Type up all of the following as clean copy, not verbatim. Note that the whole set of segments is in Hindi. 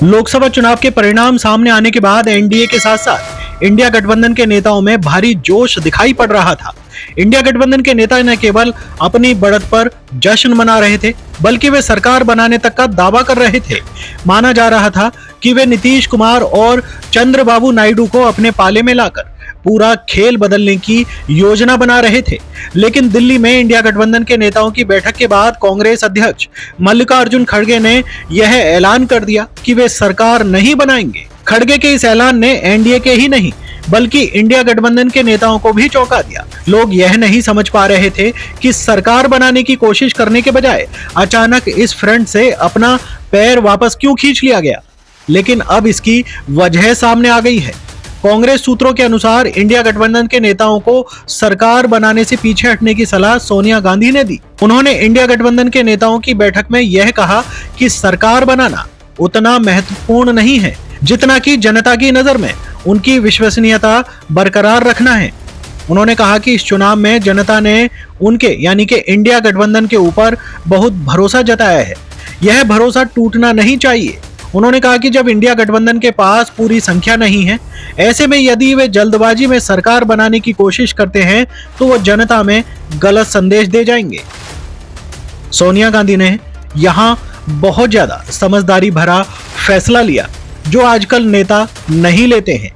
लोकसभा चुनाव के परिणाम सामने आने के बाद एनडीए के साथ साथ इंडिया गठबंधन के नेताओं में भारी जोश दिखाई पड़ रहा था। इंडिया गठबंधन के नेता न केवल अपनी बढ़त पर जश्न मना रहे थे, बल्कि वे सरकार बनाने तक का दावा कर रहे थे। माना जा रहा था कि वे नीतीश कुमार और चंद्रबाबू नायडू को अपने पाले में लाकर पूरा खेल बदलने की योजना बना रहे थे। लेकिन दिल्ली में इंडिया गठबंधन के नेताओं की बैठक के बाद कांग्रेस अध्यक्ष मल्लिकार्जुन खड़गे ने यह ऐलान कर दिया कि वे सरकार नहीं बनाएंगे। खड़गे के इस ऐलान ने एनडीए के ही नहीं बल्कि इंडिया गठबंधन के नेताओं को भी चौंका दिया। लोग यह नहीं समझ पा रहे थे कि सरकार बनाने की कोशिश करने के बजाय अचानक इस फ्रंट से अपना पैर वापस क्यों खींच लिया गया। लेकिन अब इसकी वजह सामने आ गई है। कांग्रेस सूत्रों के अनुसार इंडिया गठबंधन के नेताओं को सरकार बनाने से पीछे हटने की सलाह सोनिया गांधी ने दी। उन्होंने इंडिया गठबंधन के नेताओं की बैठक में यह कहा कि सरकार बनाना उतना महत्वपूर्ण नहीं है जितना कि जनता की नजर में उनकी विश्वसनीयता बरकरार रखना है। उन्होंने कहा कि इस चुनाव में जनता ने उनके यानी कि इंडिया गठबंधन के ऊपर बहुत भरोसा जताया है। यह भरोसा टूटना नहीं चाहिए। उन्होंने कहा कि जब इंडिया गठबंधन के पास पूरी संख्या नहीं है, ऐसे में यदि वे जल्दबाजी में सरकार बनाने की कोशिश करते हैं तो वो जनता में गलत संदेश दे जाएंगे। सोनिया गांधी ने यहां बहुत ज्यादा समझदारी भरा फैसला लिया जो आजकल नेता नहीं लेते हैं।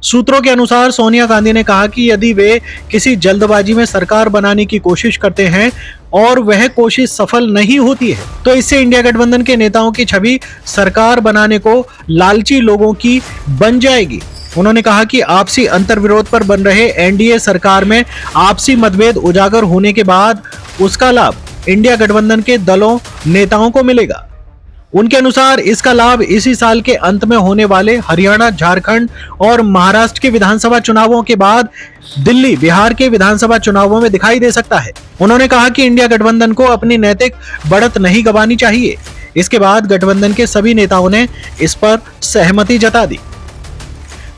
सूत्रों के अनुसार सोनिया गांधी ने कहा कि यदि वे किसी जल्दबाजी में सरकार बनाने की कोशिश करते हैं और वह कोशिश सफल नहीं होती है तो इससे इंडिया गठबंधन के नेताओं की छवि सरकार बनाने को लालची लोगों की बन जाएगी। उन्होंने कहा कि आपसी अंतर्विरोध पर बन रहे एनडीए सरकार में आपसी मतभेद उजागर होने के बाद उसका लाभ इंडिया गठबंधन के दलों नेताओं को मिलेगा। उनके अनुसार इसका लाभ इसी साल के अंत में होने वाले हरियाणा, झारखंड और महाराष्ट्र के विधानसभा चुनावों के बाद दिल्ली, बिहार के विधानसभा चुनावों में दिखाई दे सकता है। उन्होंने कहा कि इंडिया गठबंधन को अपनी नैतिक बढ़त नहीं गंवानी चाहिए। इसके बाद गठबंधन के सभी नेताओं ने इस पर सहमति जता दी।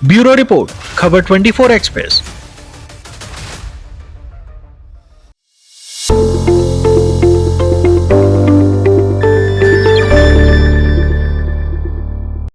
ब्यूरो रिपोर्ट, खबर 24 एक्सप्रेस।